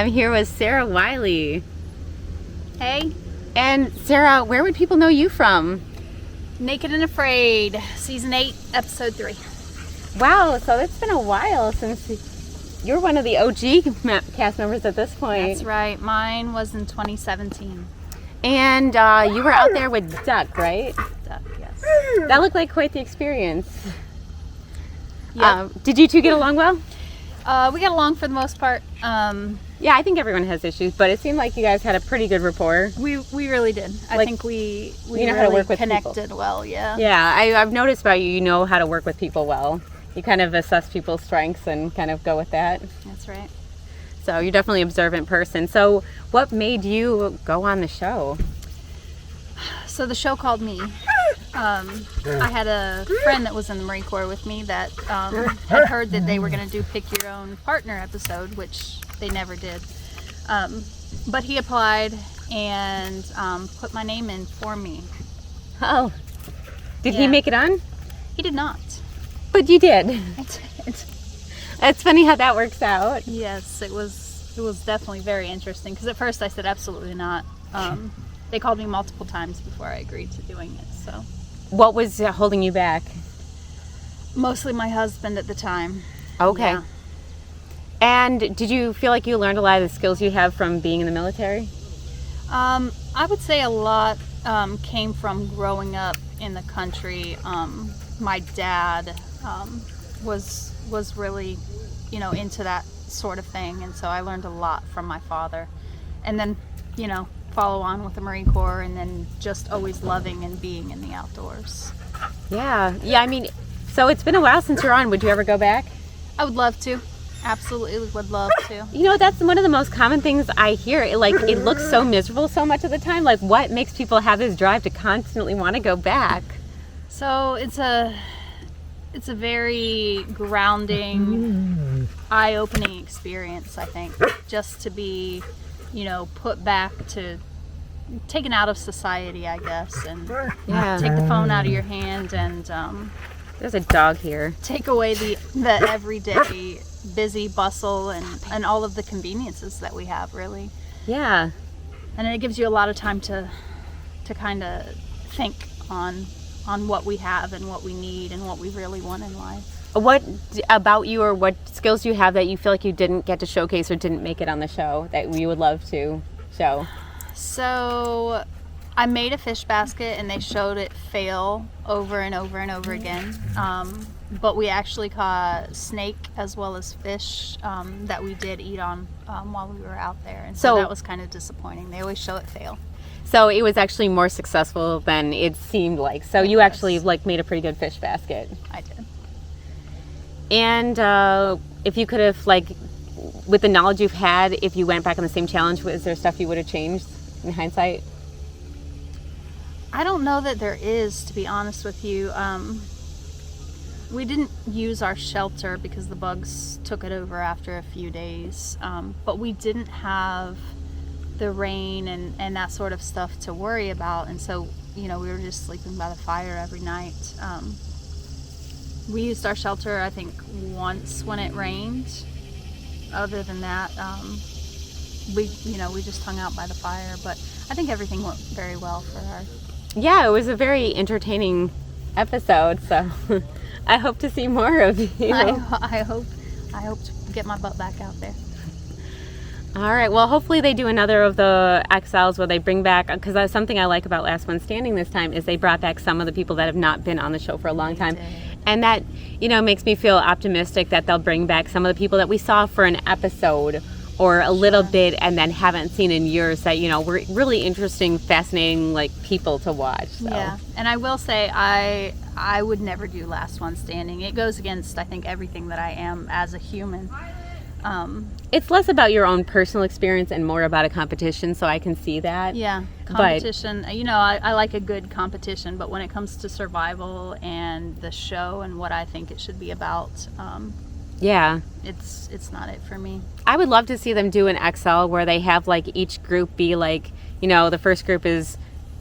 I'm here with Sarah Wiley. Hey. And Sarah, where would people know you from? Naked and Afraid, Season 8, Episode 3. Wow, so it's been a while since you're one of the OG cast members at this point. That's right. Mine was in 2017. And you were out there with Duck, right? Duck, yes. That looked like quite the experience. Yep. Did you two get along well? We got along for the most part. Yeah, I think everyone has issues, but it seemed like you guys had a pretty good rapport. We really did. I think we you know really how to work with connected people. well, yeah. Yeah, I've noticed about you, you know how to work with people well. You kind of assess people's strengths and kind of go with that. That's right. So you're definitely an observant person. So what made you go on the show? So the show called me. I had a friend that was in the Marine Corps with me that had heard that they were going to do Pick Your Own Partner episode, which they never did. But he applied and put my name in for me. Oh, did he make it on? He did not. But you did. I did. It's funny how that works out. Yes, it was definitely very interesting because at first I said absolutely not. They called me multiple times before I agreed to doing it. So, what was holding you back? Mostly my husband at the time. Okay. Yeah. And did you feel like you learned a lot of the skills you have from being in the military? I would say a lot came from growing up in the country. My dad was really, into that sort of thing, and so I learned a lot from my father. And then, follow on with the Marine Corps, and then just always loving and being in the outdoors. Yeah. I mean, so it's been a while since you're on. Would you ever go back? I would love to. Absolutely would love to. That's one of the most common things I hear. It looks so miserable so much of the time. Like, what makes people have this drive to constantly want to go back? So it's a very grounding, eye-opening experience, I think, just to be, put back to taken out of society, I guess, and take the phone out of your hand and there's a dog here. Take away the everyday busy bustle and all of the conveniences that we have, really. Yeah. And it gives you a lot of time to kind of think on what we have and what we need and what we really want in life. What about you, or what skills do you have that you feel like you didn't get to showcase or didn't make it on the show that you would love to show? So I made a fish basket and they showed it fail over and over and over again. But we actually caught snake as well as fish that we did eat on while we were out there. And so that was kind of disappointing. They always show it fail. So it was actually more successful than it seemed like. So you actually made a pretty good fish basket. I did. And if you could have, with the knowledge you've had, if you went back on the same challenge, was there stuff you would have changed in hindsight? I don't know that there is, to be honest with you. We didn't use our shelter because the bugs took it over after a few days. But we didn't have the rain and that sort of stuff to worry about. And so, we were just sleeping by the fire every night. We used our shelter, I think, once when it rained. Other than that, we just hung out by the fire. But I think everything went very well for our... Yeah, it was a very entertaining episode, so I hope to see more of you. I hope to get my butt back out there. All right, well, hopefully they do another of the XLs where they bring back, because that's something I like about Last One Standing this time, is they brought back some of the people that have not been on the show for a long time. And that, makes me feel optimistic that they'll bring back some of the people that we saw for an episode or a little bit and then haven't seen in years that, were really interesting, fascinating, people to watch. So. Yeah, and I will say I would never do Last One Standing. It goes against, I think, everything that I am as a human. It's less about your own personal experience and more about a competition, so I can see that. Yeah, competition. I like a good competition, but when it comes to survival and the show and what I think it should be about, it's not it for me. I would love to see them do an XL where they have each group be the first group is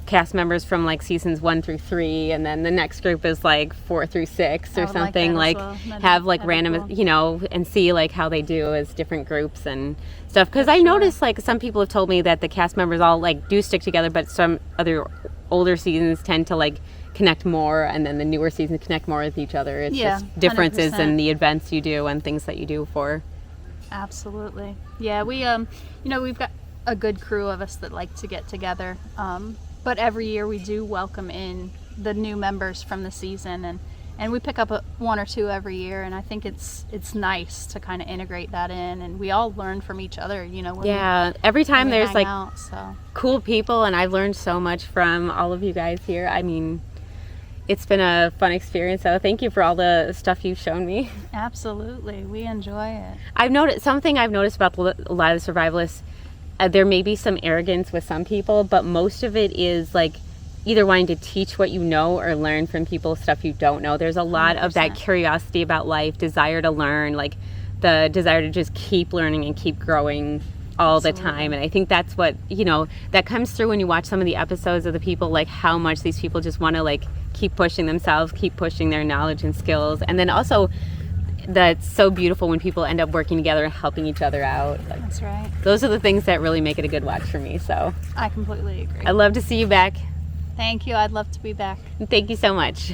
cast members from like seasons 1 through 3, and then the next group is like 4 through 6 or I would like something. that as Like well. have like That'd be random, cool. you know, and see like how they do as different groups and stuff. Because I sure. noticed like some people have told me that the cast members all like do stick together, but some other older seasons tend to like connect more, and then the newer seasons connect more with each other. It's Yeah, just differences 100%. in the events you do and things that you do for. Absolutely. Yeah, we you know, we've got a good crew of us that like to get together. But every year we do welcome in the new members from the season, and we pick up one or two every year, and I think it's nice to kind of integrate that in, and we all learn from each other, you know. When Yeah, every we time there's hang like out, so. cool people, and I've learned so much from all of you guys here. I mean, it's been a fun experience, so thank you for all the stuff you've shown me. Absolutely, we enjoy it. I've noticed about a lot of the survivalists. There may be some arrogance with some people, but most of it is like either wanting to teach what you know or learn from people stuff you don't know. There's a lot of that 100%. curiosity about life, desire to learn, like the desire to just keep learning and keep growing all the time. And I think that's what, you know, that comes through when you watch some of the episodes of the people, like how much these people just want to like keep pushing themselves, keep pushing their knowledge and skills. And then also that's so beautiful when people end up working together and helping each other out. Like, That's right. those are the things that really make it a good watch for me. So I completely agree. I'd love to see you back. Thank you. I'd love to be back. Thank you so much.